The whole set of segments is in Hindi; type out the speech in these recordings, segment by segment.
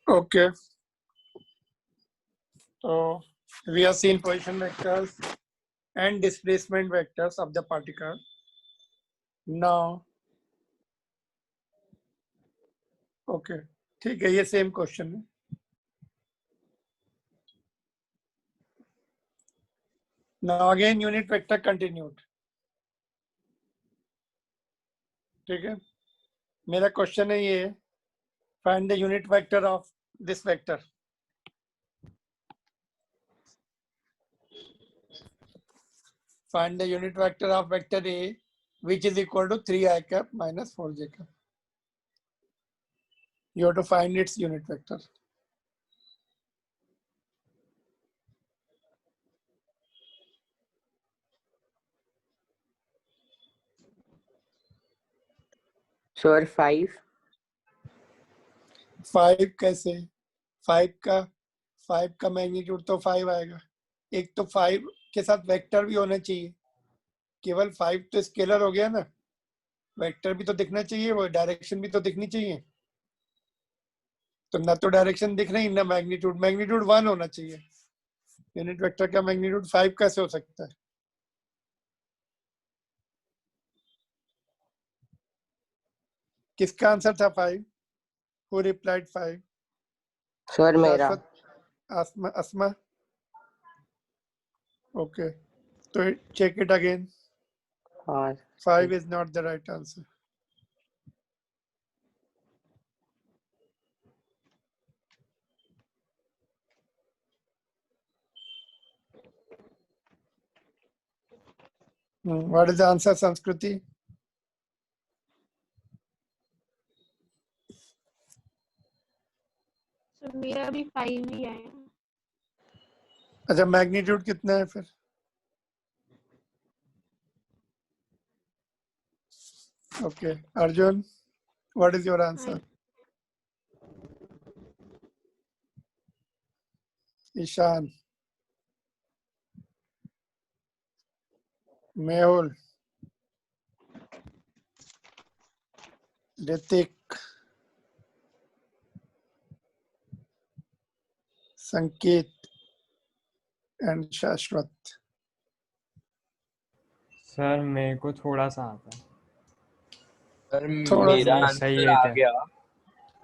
Okay, so we have seen position vectors and displacement vectors of the particle. Now, okay, ठीक है, ये सेम क्वेश्चन है. Now again unit vector continued. ठीक है, मेरा क्वेश्चन है ये, find the unit vector of this vector. Find the unit vector of vector A, which is equal to 3i cap minus 4j cap. You have to find its unit vector. Sir 5 कैसे? 5 का मैग्नीट्यूड तो 5 आएगा. एक तो 5 के साथ वेक्टर भी होना चाहिए. केवल 5 तो स्केलर हो गया ना, वेक्टर भी तो दिखना चाहिए, वो डायरेक्शन भी तो दिखनी चाहिए. तो ना तो डायरेक्शन दिख रही, ना मैग्नीट्यूड. मैग्नीट्यूड 1 होना चाहिए. यूनिट वेक्टर का मैग्नीट्यूड 5 कैसे हो सकता है? किसका आंसर था 5? Who replied 5? सर मेरा. Asma. Okay, so check it again. हाँ 5 is not the right answer. What is the answer, Sanskriti? So मेरा भी 5 ही आया. अच्छा, मैग्नीट्यूड कितना है फिर? Okay, Arjun, what is your answer? Ishan, Mehul, Ritik, Sanket, and Shashwat. Sir मेरे को थोड़ा सा आता है. सर थोड़ा मेरा सही आंसर है आ क्या? गया.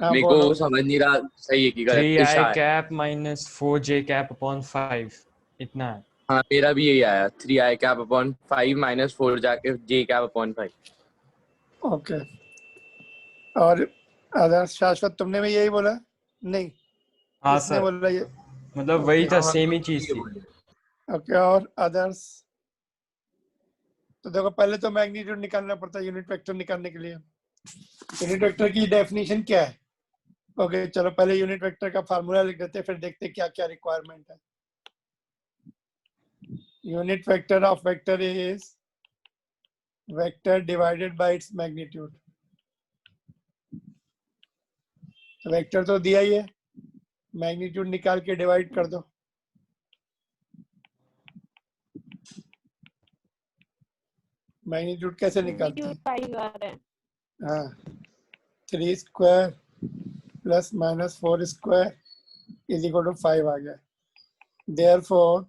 हाँ, मेरे बोलो. को समझ नहीं रहा सही है कि गलत. 3i इशार. cap minus 4j cap upon 5 इतना है. हाँ मेरा भी यही आया. 3i cap upon 5 minus 4j cap upon 5. Okay, और आदर्श, शाश्वत, तुमने भी यही बोला? नहीं, हाँ किसने सर, बोला ये? मतलब वही था, हाँ, सेम ही चीज थी. ओके, और अदर्स? तो देखो, पहले तो मैग्नीट्यूड निकालना पड़ता है यूनिट वेक्टर निकालने के लिए. यूनिट वेक्टर की डेफिनेशन क्या है? ओके, चलो पहले यूनिट वेक्टर का फार्मूला लिख देते हैं, फिर देखते हैं क्या क्या रिक्वायरमेंट है. Unit vector of vector is vector divided by its magnitude. Vector तो दिया ही है, मैग्नीट्यूड निकाल के डिवाइड कर दो. मैग्नीट्यूड कैसे निकालते हैं? 5 आ रहा है. हाँ, 3 square plus minus 4 square is equal to 5 आ गया. देयरफॉर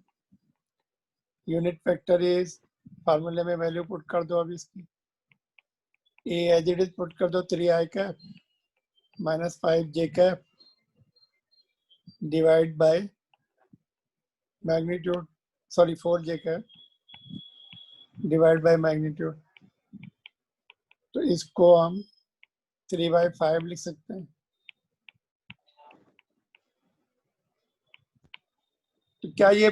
यूनिट वेक्टर इज, फार्मूले में वैल्यू पुट कर दो. अभी इसकी ए एज इट इज पुट कर दो. 3i cap minus 5j cap divide by magnitude, sorry 4j cap divide by magnitude. तो इसको हम 3/5 लिख सकते हैं. तो क्या ये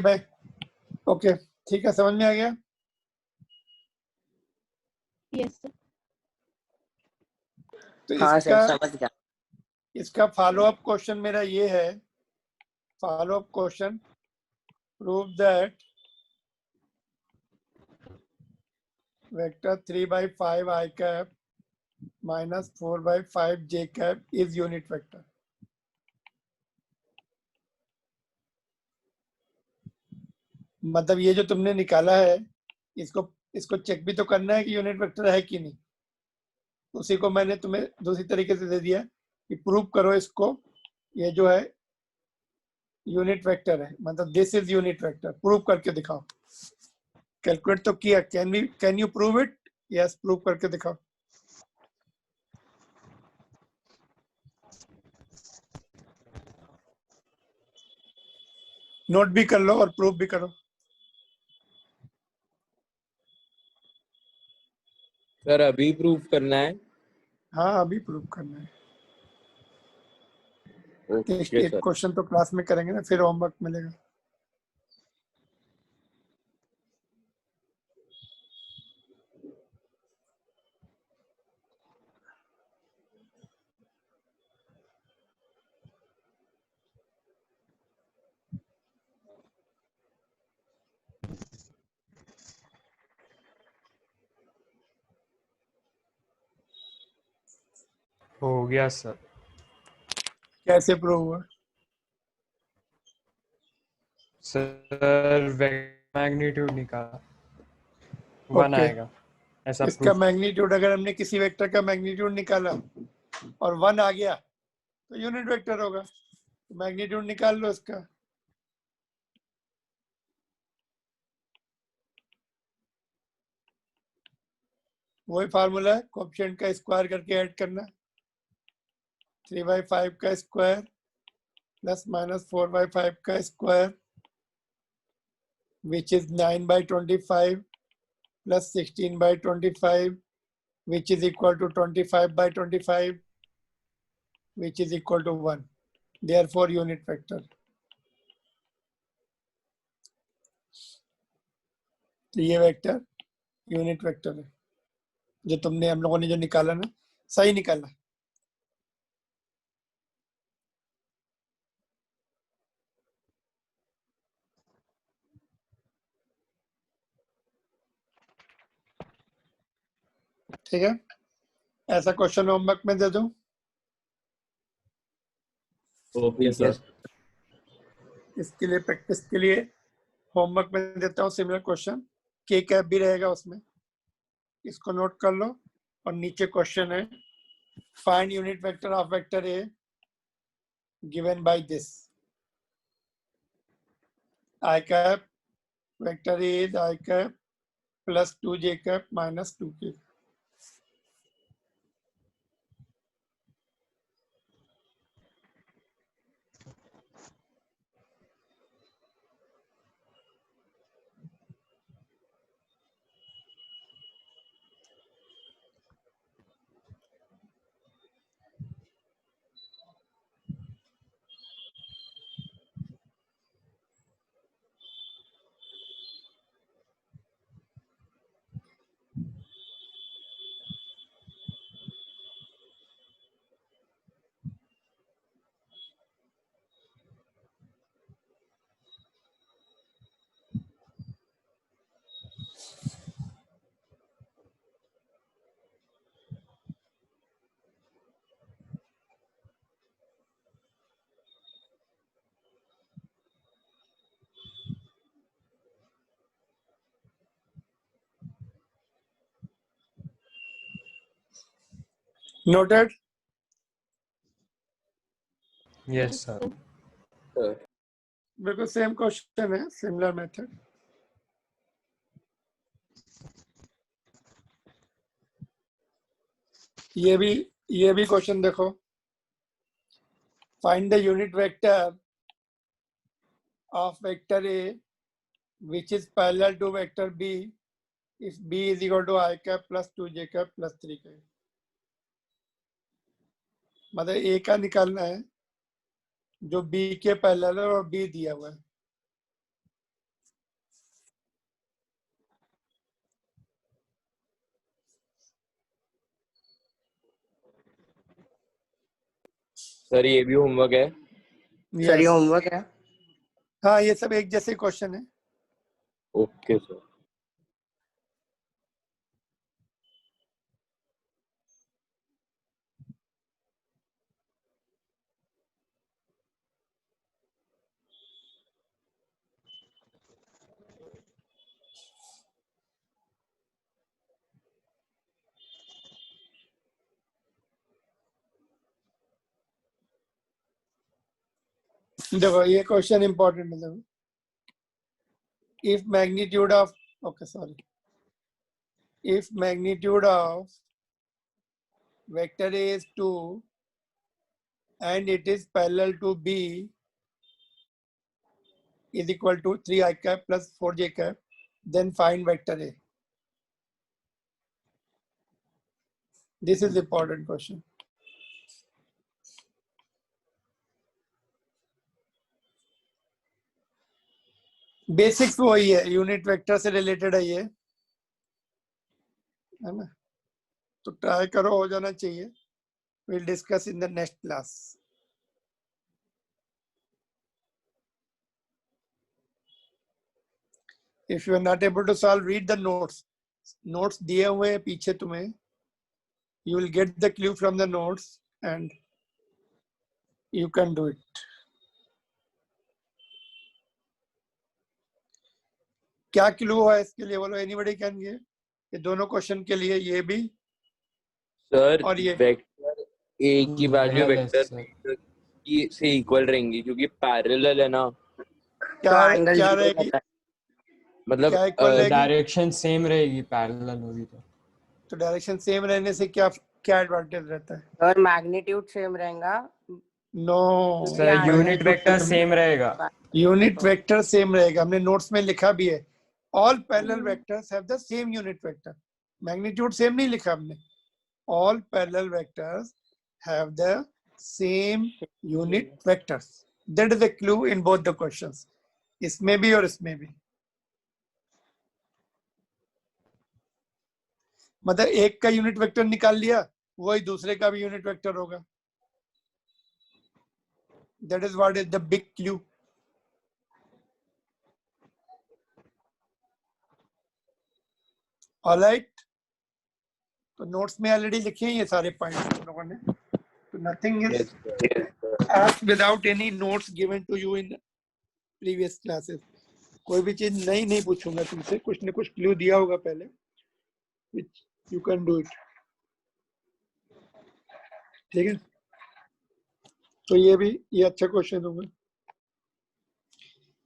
ओके, ठीक है, समझ में आ गया? Yes sir. तो हाँ सर समझ गया. इसका फॉलो अप क्वेश्चन मेरा ये है. Follow up question, prove that vector 3/5 i cap minus 4/5 j cap is unit vector. मतलब ये जो तुमने निकाला है, इसको चेक भी तो करना है कि यूनिट वेक्टर है कि नहीं. उसी को मैंने तुम्हें दूसरी तरीके से दे दिया कि प्रूव करो इसको ये जो है यूनिट वेक्टर है, मतलब this is unit vector. Prove करके दिखाओ। कैलकुलेट तो किया, can you prove it? Yes, prove करके दिखाओ। नोट भी कर लो और प्रूव भी करो। सर अभी प्रूफ करना है? हाँ, अभी प्रूव करना है। ओके एक सर। क्वेश्चन तो क्लास में करेंगे ना, फिर होमवर्क मिलेगा। हो गया सर। कैसे प्रूव हुआ? सर मैग्नीट्यूड निकाला, 1 ओके। आएगा ऐसा इसका प्रूफ। मैग्नीट्यूड, अगर हमने किसी वेक्टर का मैग्नीट्यूड निकाला और 1 आ गया तो यूनिट वेक्टर होगा। मैग्नीट्यूड निकाल लो इसका। वही फार्मूला है, कोएफिशिएंट का स्क्वायर करके ऐड करना। 3/5 का स्क्वायर प्लस माइनस 4/5 का square which is 9/25 plus 16/25 which is equal to 25/25 which is equal to 1. Therefore unit vector. तो ये वेक्टर यूनिट वेक्टर है, जो तुमने, हम लोगों ने जो निकाला ना, सही निकाला। ठीक है, ऐसा क्वेश्चन होमवर्क में दे दूं? Okay sir. इसके लिए, प्रैक्टिस के लिए होमवर्क में देता हूँ सिमिलर क्वेश्चन। के कैप भी रहेगा उसमें, इसको नोट कर लो। और नीचे क्वेश्चन है, find unit vector of vector A given by this. I cap vector A is I cap plus 2j cap minus 2k। Noted? Yes sir. Sir बिल्कुल सेम क्वेश्चन है, सिमिलर मेथड। ये भी क्वेश्चन देखो। Find the unit vector of vector A which is parallel to vector b if b is equal to I cap plus 2j cap plus 3k। मतलब a का निकालना है जो b के पैरेलल है और b दिया हुआ है। सर ये भी होमवर्क है? सर ये Yes. होमवर्क है। हाँ, ये सब एक जैसे क्वेश्चन है। Okay sir. देखो ये क्वेश्चन इंपॉर्टेंट है। देखो if magnitude of okay sorry if magnitude of vector A is 2 and it is parallel to B is equal to 3i cap plus 4j cap, then find vector A. This is important question. Basics वही है, यूनिट वेक्टर से रिलेटेड है ये, है ना? तो ट्राई करो, हो जाना चाहिए. We'll discuss in the next class. If you are not able to solve, read the notes. Notes दिए हुए हैं पीछे तुम्हें. You will get the clue from the notes and you can do it. क्या क्लू है इसके लिए बोलो? Anybody can give? ये दोनों क्वेश्चन के लिए, ये भी सर और ये वेक्टर ए की वैल्यू Parallel है वेक्टर sir. की से इक्वल रहेंगी क्योंकि पैरेलल है ना. क्या एंगल क्या 0 रहेगी? रहता है। मतलब क्या इक्वल रहेगी? डायरेक्शन सेम रहेगी पैरेलल होगी तो डायरेक्शन सेम रहने से क्या क्या एडवांटेज रहता है? और मैग्नीट्यूड सेम रहेगा। No, sir. Unit vector same रहेगा. यूनिट वेक्टर सेम रहेगा. हमने नोट्स में लिखा भी है, all parallel vectors have the same unit vector. Magnitude same नहीं लिखा हमने. All parallel vectors have the same unit vectors. That is the clue in both the questions, इसमें भी और इसमें भी. मतलब एक का यूनिट वेक्टर निकाल लिया, वही दूसरे का भी यूनिट वेक्टर होगा. That is what is the big clue. Alright, तो नोट्स में ऑलरेडी लिखे हैं ये सारे पॉइंट्स हम लोगों ने. तो nothing is asked without any notes given to you in previous classes. कोई भी चीज नहीं पूछूंगा तुमसे, कुछ न कुछ क्लू दिया होगा पहले, which you can do it. ठीक है, तो ये अच्छा क्वेश्चन होगा.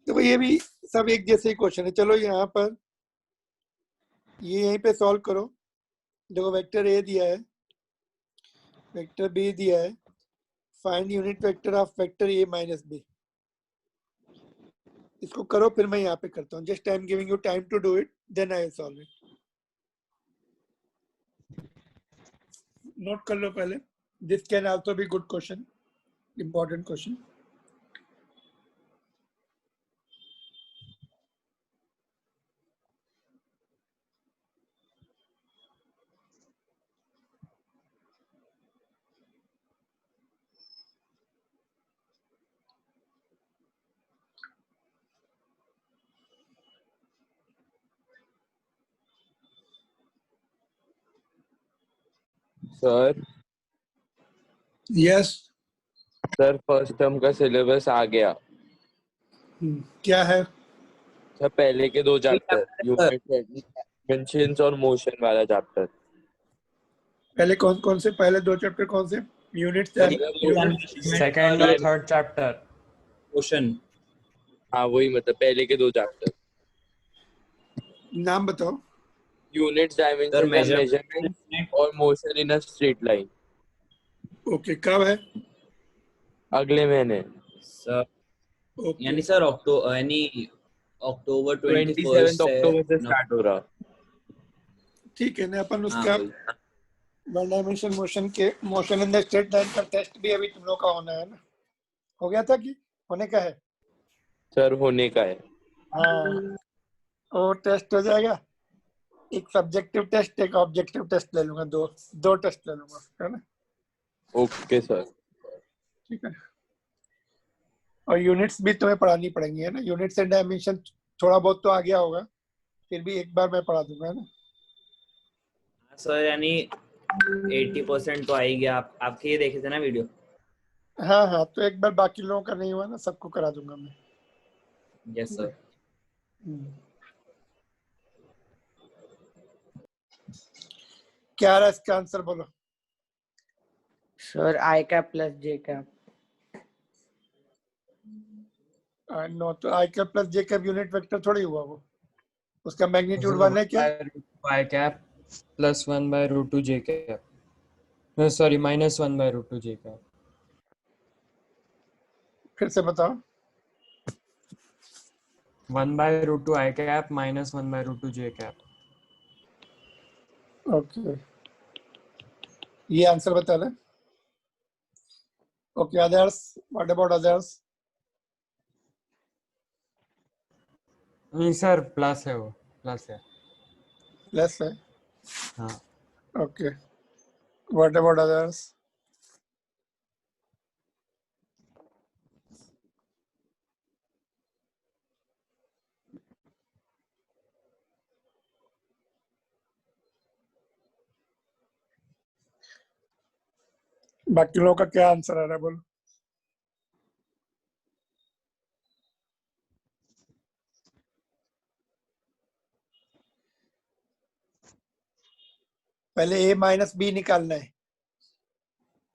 तो ये भी सब एक जैसे ही क्वेश्चन है. चलो यहाँ पर ये यहीं पे सॉल्व करो. देखो वेक्टर ए दिया है, वेक्टर बी दिया है. Find unit vector of vector A minus B. इसको करो, फिर मैं यहाँ पे करता हूँ. Just I am giving you time to do it, then I will solve it. Note कर लो पहले. This can also be good question, important question. Sir yes, sir first term का सिलेबस आ गया. क्या है? सर पहले के 2 चैप्टर, यूनिट डायमेंशंस और मोशन वाला चैप्टर. पहले कौन कौन से? पहले 2 चैप्टर कौन से? यूनिट्स, सेकंड और थर्ड चैप्टर. मोशन. हाँ वही, मतलब पहले के 2 चैप्टर. नाम बताओ. यूनिट्स, डायमेंशंस, मेजरमेंट और motion in a straight line. Okay, कब है? अगले महीने. सर ओके, यानी सर अक्टूबर 27 अक्टूबर से स्टार्ट हो रहा. ठीक है ना. अपन उसका वन डायमेंशन मोशन के motion in the straight line का टेस्ट भी अभी तुम लोग का होना है ना. हो गया था कि होने का है? सर होने का है. हाँ, वो टेस्ट हो जाएगा. एक सब्जेक्टिव टेस्ट, एक ऑब्जेक्टिव टेस्ट ले लूंगा. दो टेस्ट ले लूंगा, है ना. Okay sir. ठीक है. और यूनिट्स भी तुम्हें पढ़ानी पड़ेंगी, है ना. यूनिट्स एंड डायमेंशन थोड़ा बहुत तो आ गया होगा, फिर भी एक बार मैं पढ़ा दूंगा, है ना. सर यानी 80% तो आ ही गया. आपके ये देखे थे ना वीडियो. हाँ, तो एक बार बाकी लोगों का नहीं हुआ ना, सबको करा दूंगा मैं. Yes sir. क्या रहा इसका आंसर बोलो? Sir I cap plus J cap. No, तो I cap plus J cap unit vector थोड़ी हुआ वो, उसका मैग्नीट्यूड So 1 है क्या? by root 2 I cap plus 1 by root 2 j cap. No, sorry, minus 1 by root 2 j cap. फिर से बताओ। 1 by root 2 I cap minus 1 by root 2 j cap. Okay, ये आंसर बता रहे। Okay, others, what about others? नहीं सर, प्लस है वो, प्लस है। प्लस है, हाँ। Okay, what about others? बाकी लोगों का क्या आंसर आ रहा है, बोलो। पहले a माइनस बी निकालना है,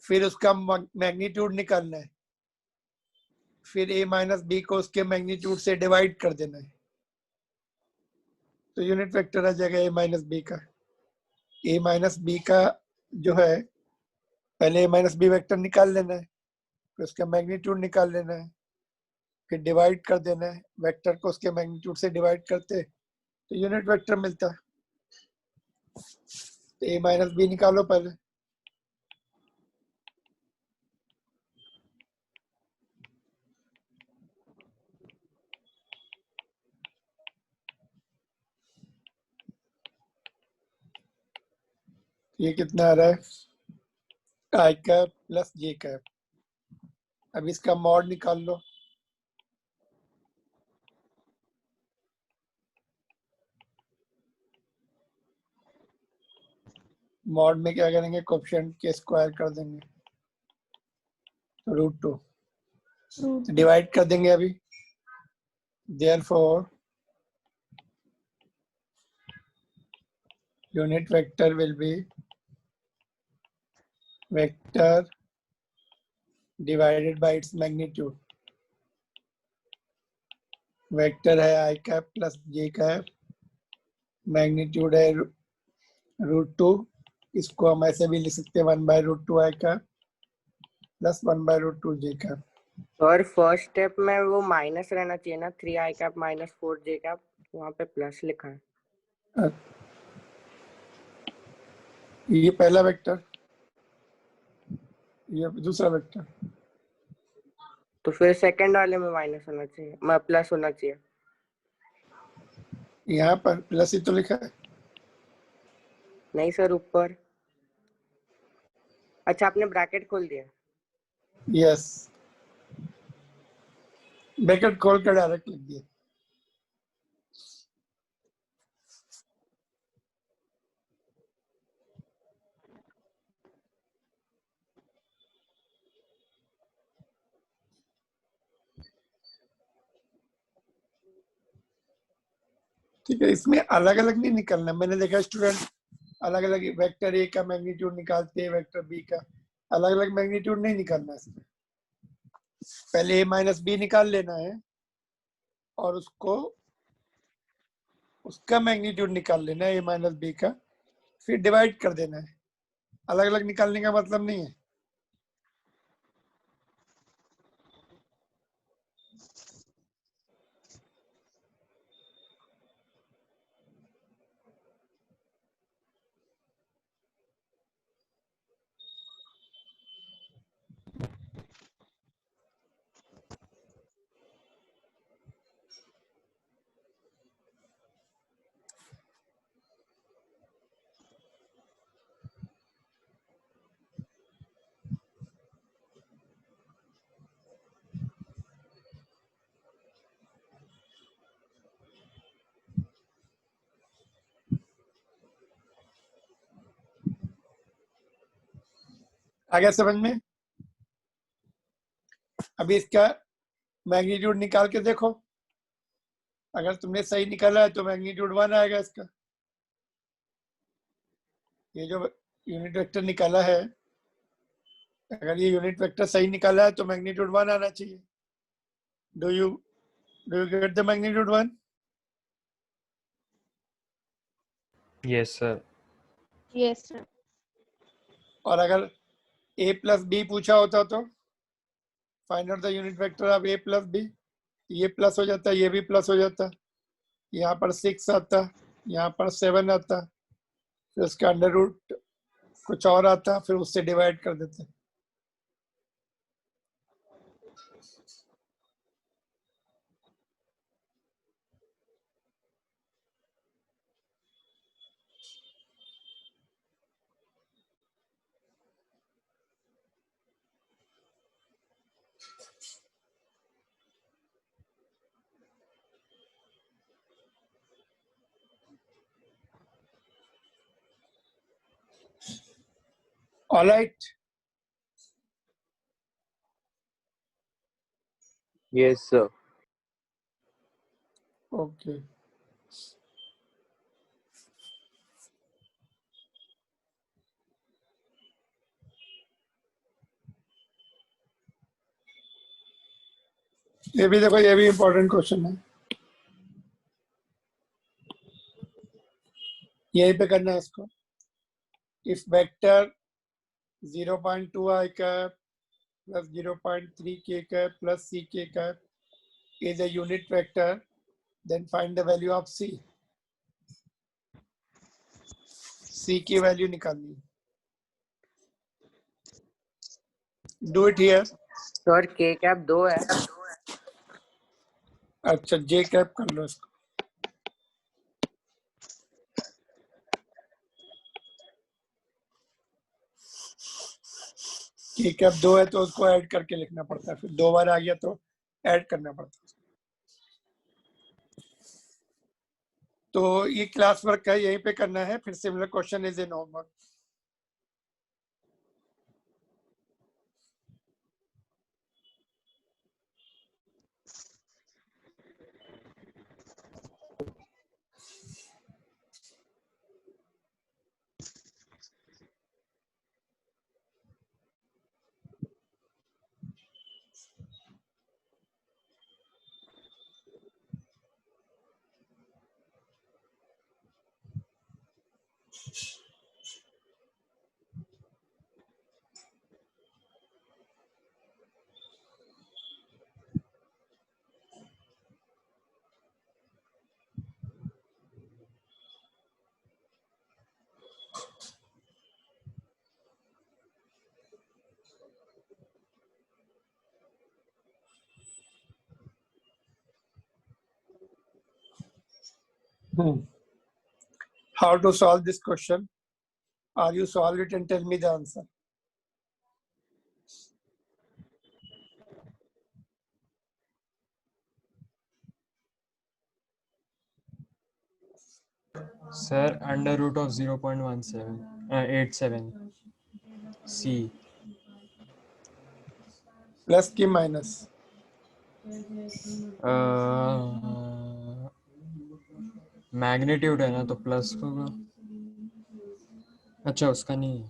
फिर उसका मैग्नीट्यूड निकालना है, फिर a माइनस बी को उसके मैग्नीट्यूड से डिवाइड कर देना है, तो यूनिट वेक्टर आ जाएगा a माइनस बी का। a माइनस बी का जो है, पहले a माइनस बी वेक्टर निकाल लेना है, फिर उसका मैग्नीट्यूड निकाल लेना है, फिर डिवाइड कर देना है, वेक्टर को उसके मैग्नीट्यूड से डिवाइड करते तो यूनिट वेक्टर मिलता है। तो a माइनस बी निकालो पहले। ये कितना आ रहा है? आई कैप प्लस जे कैप। अब इसका मॉड निकाल लो। मॉड में क्या करेंगे, कोफिशिएंट के स्क्वायर कर देंगे, √2 रूट डिवाइड कर देंगे अभी। Therefore unit vector will be vector divided by its magnitude. Vector है आई cap plus J cap, magnitude है √2, इसको हम ऐसे भी लिख सकते हैं 1/√2 आई कैप प्लस 1/√2 जे कैप। और फर्स्ट स्टेप में वो माइनस रहना चाहिए ना, 3 i cap minus 4 j cap, वहाँ पे प्लस लिखा है। ये पहला वेक्टर, ये दूसरा वेक्टर। तो फिर सेकंड वाले में माइनस होना चाहिए, प्लस होना चाहिए। यहाँ पर प्लस ही तो लिखा है। नहीं सर, ऊपर। अच्छा, आपने ब्रैकेट खोल दिया। यस, ब्रैकेट खोल कर डायरेक्ट लिख दिया। ठीक है, इसमें अलग अलग नहीं निकलना। मैंने देखा स्टूडेंट अलग अलग वेक्टर ए का मैग्नीट्यूड निकालते हैं, वेक्टर बी का, अलग अलग मैग्नीट्यूड नहीं निकालना। इसमें पहले ए माइनस बी निकाल लेना है और उसको उसका मैग्नीट्यूड निकाल लेना है ए माइनस बी का, फिर डिवाइड कर देना है। अलग अलग निकालने का मतलब नहीं है। आगे समझ में? अभी इसका मैग्नीट्यूड निकाल के देखो, अगर तुमने सही निकाला है तो मैग्नीट्यूड 1 आएगा इसका। ये जो यूनिट वेक्टर निकाला है, अगर ये यूनिट वेक्टर सही निकाला है तो मैग्नीट्यूड 1 आना चाहिए। Do you Do you get the magnitude 1? Yes, sir. Yes, sir. और अगर a plus b पूछा होता तो find out the unit vector of a plus b, ये प्लस हो जाता, ये भी प्लस हो जाता, यहाँ पर 6 आता, यहाँ पर 7 आता, फिर उसका अंडर रूट कुछ और आता, फिर उससे डिवाइड कर देते। All right. Yes, sir. Okay. ये भी देखो, ये भी इंपॉर्टेंट क्वेश्चन है, यहीं पे करना है इसको। If vector 0.2 i cap plus 0.3 k cap plus c k cap is a unit vector, then find the value of c. c की वैल्यू निकालनी। Do it here. Sir k cap 2 है। अच्छा, j कैप कर लो इसको। k कैप 2 है तो उसको ऐड करके लिखना पड़ता है, फिर 2 बार आ गया तो ऐड करना पड़ता है। तो ये क्लास वर्क है, यहीं पे करना है, फिर similar question is in homework. How to solve this question? Or you solve it and tell me the answer. Sir, under root of 0.87 c plus की माइनस? मैग्नीट्यूड है ना, तो प्लस होगा। अच्छा, उसका नहीं है।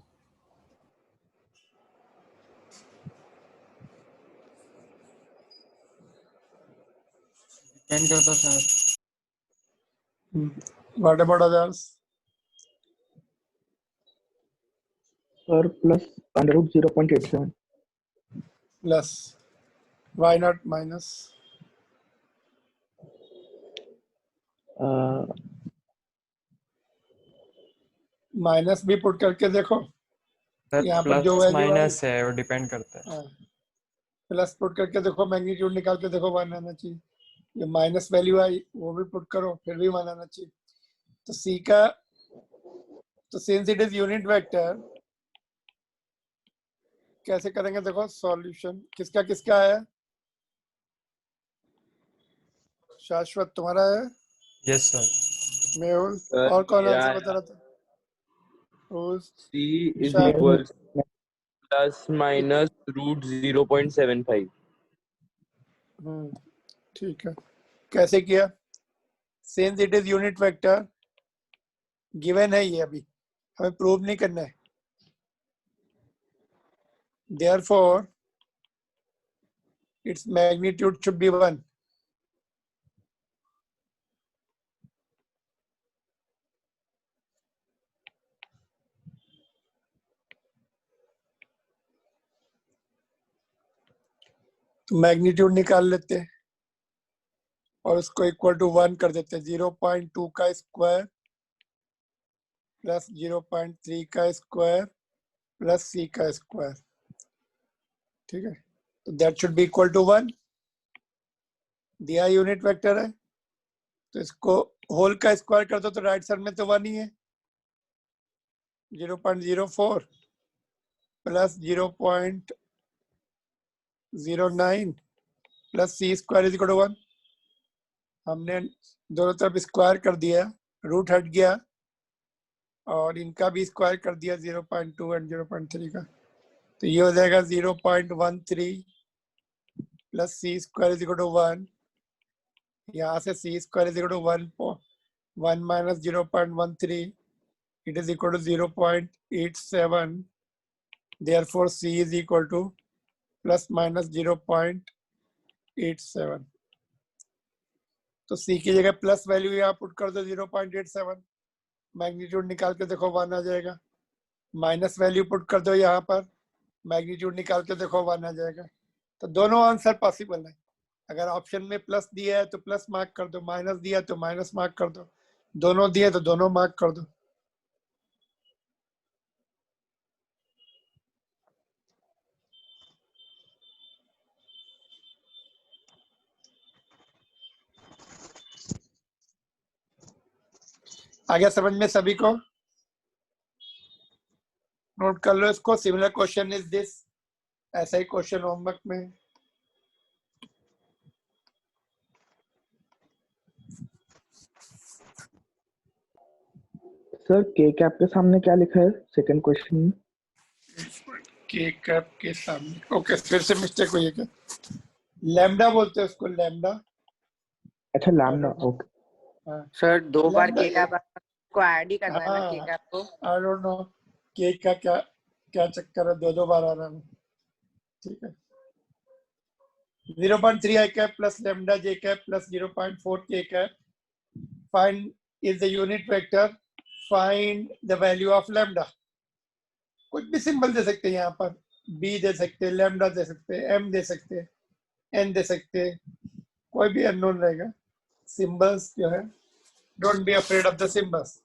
डिपेंड करता sir. What about others? Sir, plus under root 0.87. Plus. Why not minus? Minus भी पुट करके देखो, सर यहाँ पर जो प्लस वैल्यू माइनस है वो डिपेंड करता है। प्लस पुट करके देखो, मैग्नीट्यूड निकाल के देखो 1 आना चाहिए। ये माइनस वैल्यू आई, वो भी पुट करो, फिर भी 1 आना चाहिए। तो सी का, तो since it is unit vector, कैसे करेंगे देखो सॉल्यूशन। किसका किसका है? शाश्वत तुम्हारा है? Yes sir. मेहुल? Sir, और कौन मेरा आंसर है। बता रहा था? C is Sure. equal plus minus root 0.75. ठीक है। कैसे किया? Since it is unit vector, given है ये, अभी हमें प्रूव नहीं करना है। Therefore its magnitude should be 1. तो मैग्नीट्यूड निकाल लेते हैं और उसको इक्वल टू 1 कर देते हैं। 0.2 का स्क्वायर प्लस 0.3 का स्क्वायर प्लस c का स्क्वायर, ठीक है। तो that should be equal to 1। दिया यूनिट वेक्टर है तो इसको होल का स्क्वायर कर दो तो राइट साइड में तो 1 ही है। 0.04 plus 0.09 plus c square is equal to 1। हमने दोनों तरफ स्क्वायर कर दिया, रूट हट गया और इनका भी स्क्वायर कर दिया 0.2 एंड 0.3 का, तो ये हो जाएगा 0.13 plus c square is equal to 1। यहाँ से c square is equal to 1 minus 0.13, it is equal to 0.87, therefore c is equal to plus minus 0.87। तो c की जगह प्लस वैल्यू यहाँ पुट कर दो 0.87, मैग्नीट्यूड निकाल के देखो 1 आ जाएगा। माइनस वैल्यू पुट कर दो यहाँ पर, मैग्नीट्यूड निकाल के देखो 1 आ जाएगा। तो दोनों आंसर पॉसिबल है। अगर ऑप्शन में प्लस दिया है तो प्लस मार्क कर दो, माइनस दिया है तो माइनस मार्क कर दो, दोनों दिए तो दोनों मार्क कर दो। आगे समझ में सभी को? नोट कर लो इसको। सिमिलर क्वेश्चन इज दिस, ऐसा ही क्वेश्चन होमवर्क में। सर के कैप के सामने क्या लिखा है सेकंड क्वेश्चन में? के कैप के सामने, ओके फिर से मिस्टेक हुई है क्या? लैम्डा बोलते हैं उसको, लैम्डा। अच्छा लैम्डा, ओके। हाँ सर 2 बार लैम्डा के कैप को ऐड ही करना है ना के हाँ, कैप को। आई डोंट नो के का क्या क्या चक्कर है, दो बार आ रहा है। ठीक है, 0.3 i cap plus lambda j cap plus 0.4 k cap. Find is the unit vector. Find the value of lambda. कुछ भी सिंबल दे सकते हैं यहाँ पर, b दे सकते हैं, लैम्डा दे सकते हैं, m दे सकते हैं, n दे सकते हैं, कोई भी अननोन रहेगा। सिंबल्स जो है, don't be afraid of the symbols.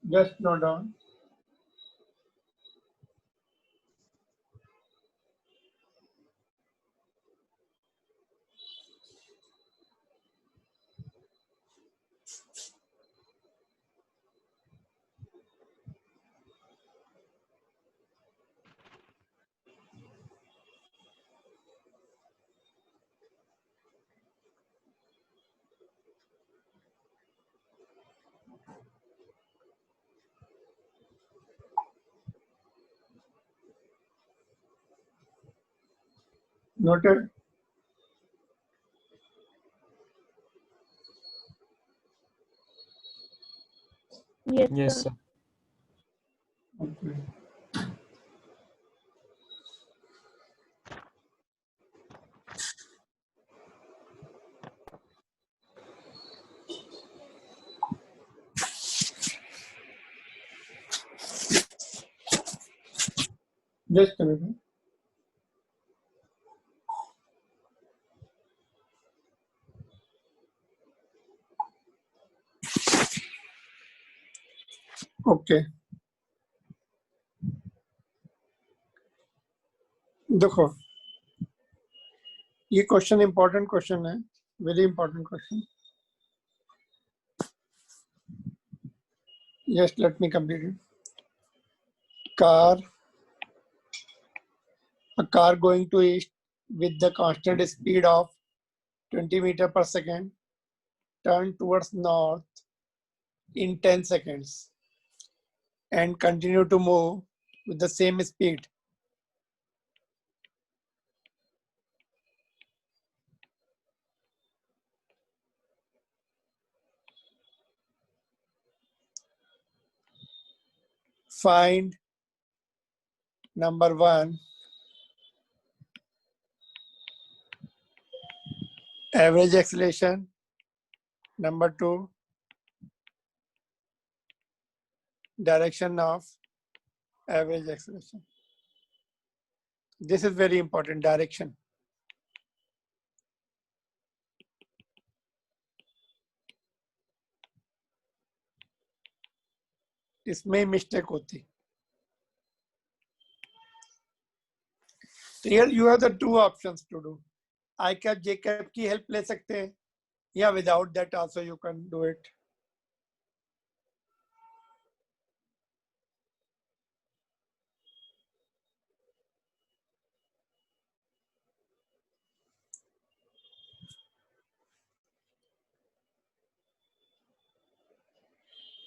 Just note down. Noted. Yes, Yes, sir. sir. Okay. Just a minute. Okay. देखो ये क्वेश्चन इंपॉर्टेंट क्वेश्चन है, very important question. Just let me complete it. A car going to east with the constant speed of 20 meter per second turn towards north in 10 seconds and continue to move with the same speed. Find number 1, average acceleration, number 2, direction of average acceleration. This is very important, direction. इसमें मिस्टेक होती. Here you have the two options to do. I cap J cap की help ले सकते हैं, या without that also you can do it.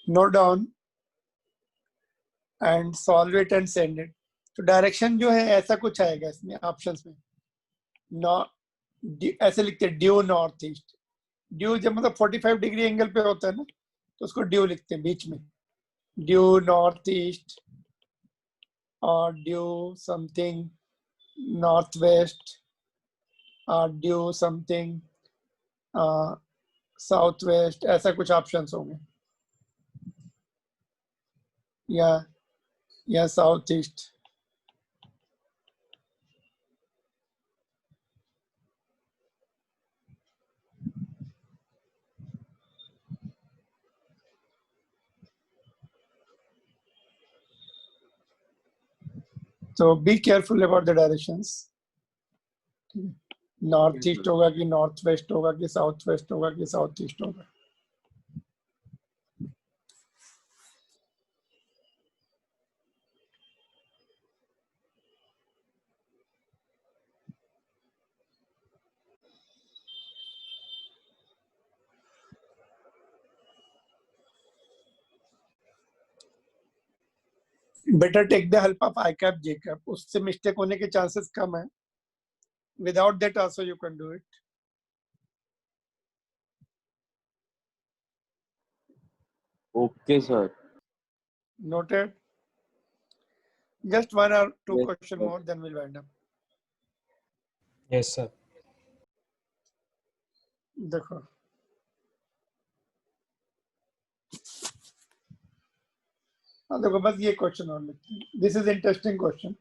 Note down and solve it and send it. तो डायरेक्शन जो है ऐसा कुछ आएगा इसमें ऑप्शंस में. ऐसे लिखते हैं ड्यू नॉर्थ ईस्ट. ड्यू जब मतलब 45 डिग्री एंगल पे होता है ना, तो उसको ड्यू लिखते हैं बीच में. ड्यू नॉर्थ ईस्ट और ड्यू समथिंग नॉर्थ वेस्ट और ड्यू समथिंग साउथ वेस्ट, ऐसा कुछ ऑप्शंस होंगे, या south east. So be careful about the directions. North east होगा कि नॉर्थ वेस्ट होगा कि साउथ वेस्ट होगा कि साउथ ईस्ट होगा. Better take the help of I cap J cap. उससे मिस्टेक होने के चांसेस कम है. Without that also you can do it. Okay, sir. Noted. Just one or two Yes, question sir. more, then we'll wind up. Yes, sir. देखो, हाँ देखो बस ये क्वेश्चन और लिखते हैं. This is interesting question.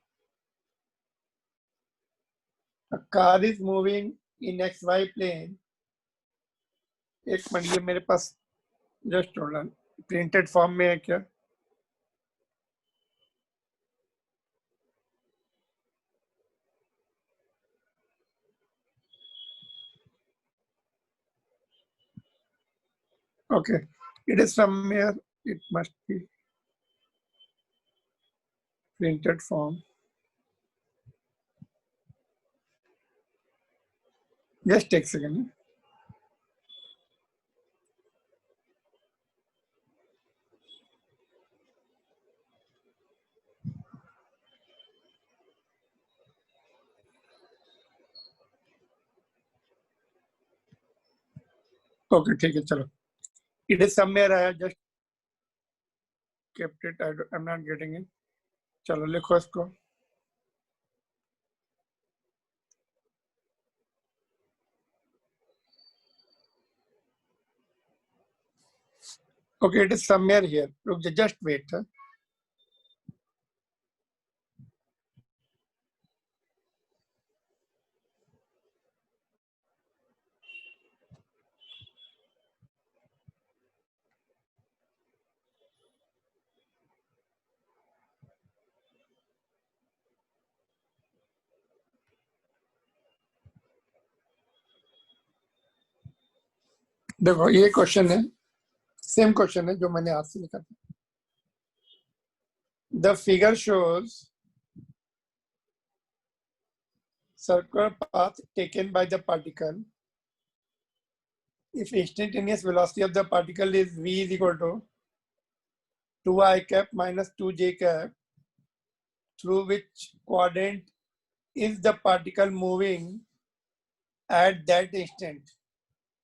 A car is moving in XY plane. एक मिनट, ये मेरे पास जस्ट प्रिंटेड फॉर्म में है क्या? Okay, it is somewhere. It must be printed form. Just take a second. Okay, ठीक है, चलो. It is somewhere. I just kept it. I'm not getting it. चलो लिखो इसको. Okay, it is somewhere here. Look, just wait. Huh? देखो ये क्वेश्चन है, सेम क्वेश्चन है जो मैंने आज से लिखा था. The figure shows circular path taken by the particle. If instantaneous velocity of the particle is v is equal to 2i cap minus 2j cap, through which quadrant is the particle moving at that instant?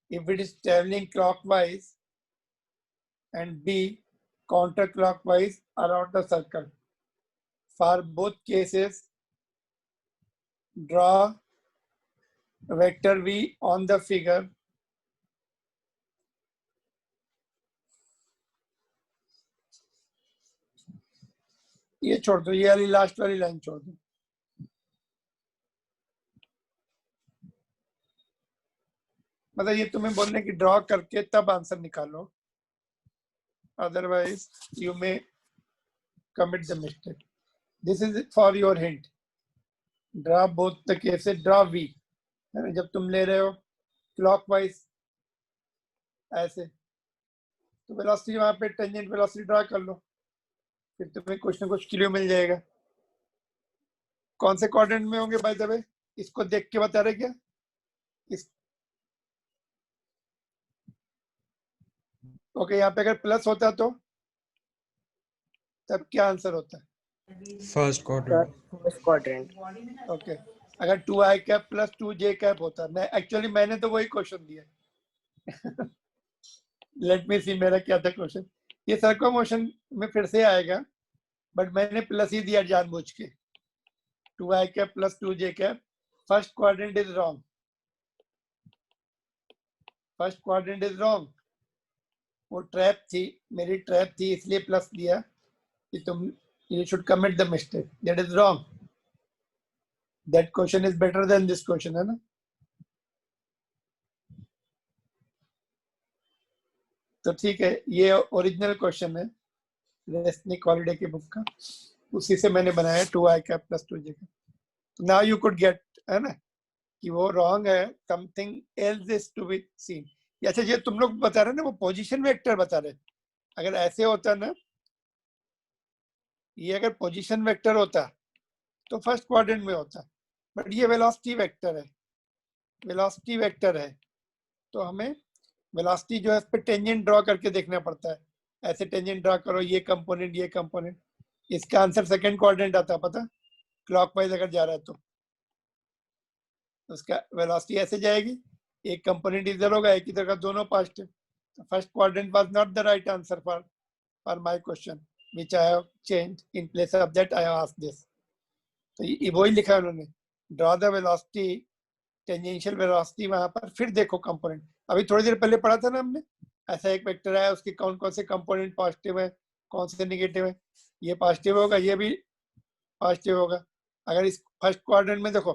If it is traveling clockwise, and b counterclockwise around the circle. For both cases, draw vector v on the figure. ये छोड़ दो, ये वाली लास्ट वाली लाइन छोड़ दो। मतलब ये तुम्हें बोलने की ड्रॉ करके तब आंसर निकालो, otherwise you may commit the mistake. This is for your hint. Draw both the cases, draw V, जब तुम ले रहे हो क्लॉकवाइज ऐसे, तो वेलोसिटी वहां पे टेंजेंट वेलोसिटी ड्रॉ कर लो, फिर तुम्हें कुछ ना कुछ क्लू मिल जाएगा। कौन से क्वाड्रेंट में होंगे बाय द वे, इसको देख के बता रहे क्या? इस ओके, यहाँ पे अगर प्लस होता तो तब क्या आंसर होता है? First quadrant. First quadrant. Okay, अगर 2i cap plus 2j cap होता, मैं एक्चुअली मैंने तो वही क्वेश्चन दिया। लेट मी सी मेरा क्या था क्वेश्चन। ये सर्को मोशन में फिर से आएगा, बट मैंने प्लस ही दिया जानबूझ के। 2i cap plus 2j cap, first quadrant is wrong, first quadrant is wrong. वो ट्रैप थी, मेरी ट्रैप थी, इसलिए प्लस दिया कि तुम you should commit the mistake. That is wrong. That question is better than this question, है ना? तो ठीक है, ये ओरिजिनल क्वेश्चन है रेस्निक हॉलिडे की बुक का, उसी से मैंने बनाया 2i कैप प्लस 2j का। तो नाउ यू कुड गेट, है ना, कि वो रॉन्ग है, something else is to be seen. अच्छा, ये तुम लोग बता रहे ना, वो पोजीशन वेक्टर बता रहे। अगर ऐसे होता ना, ये अगर पोजीशन वेक्टर होता तो फर्स्ट क्वाड्रेंट में होता, बट ये वेलोसिटी वेक्टर है, वेलोसिटी वेक्टर है, तो हमें वेलोसिटी जो है इस पे टेंजेंट ड्रॉ करके देखना पड़ता है। ऐसे टेंजेंट ड्रॉ करो, ये कंपोनेंट ये कंपोनेंट, इसका आंसर सेकंड क्वाड्रेंट आता, पता, क्लॉकवाइज अगर जा रहा है तो उसका वेलोसिटी ऐसे जाएगी, एक कंपोनेंट इधर होगा, एक इधर का, दोनों positive. First quadrant was not the right answer for my question which I have changed. In place of that I have asked this. तो ये वही लिखा है उन्होंने, draw the velocity, tangential velocity वहां पर, फिर देखो कंपोनेंट। अभी थोड़ी देर पहले पढ़ा था ना हमने, ऐसा एक वेक्टर है, उसके कौन कौन से कंपोनेंट पॉजिटिव है, कौन से नेगेटिव है। ये पॉजिटिव होगा, ये भी पॉजिटिव होगा। अगर इस फर्स्ट क्वाड्रेंट में देखो,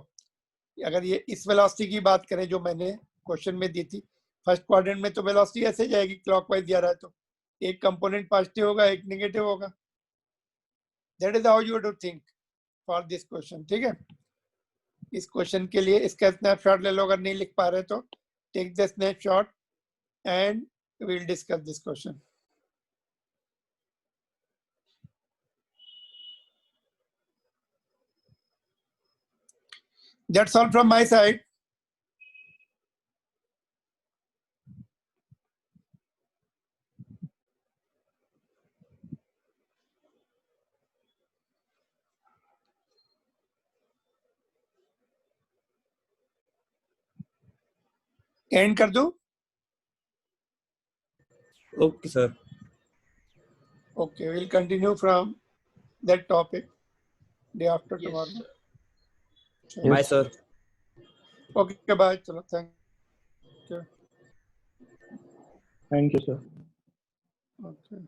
अगर ये इस वेलोसिटी की बात करें जो मैंने क्वेश्चन में दी थी, फर्स्ट क्वाड्रेंट में तो वेलोसिटी ऐसे जाएगी, क्लॉकवाइज जा रहा है, तो एक कंपोनेंट पॉजिटिव होगा, एक नेगेटिव होगा। That is how you do think for this question. ठीक है, इस क्वेश्चन के लिए इसका स्नैपशॉट ले लो, अगर नहीं लिख पा रहे तो take the snapshot and we'll discuss this question. That's all from my side. End कर दूं? Okay sir. Okay, we'll continue from that topic day after Yes, tomorrow. sir. Bye sir. Okay, bye. चलो, thank you. Thank you, sir. Okay.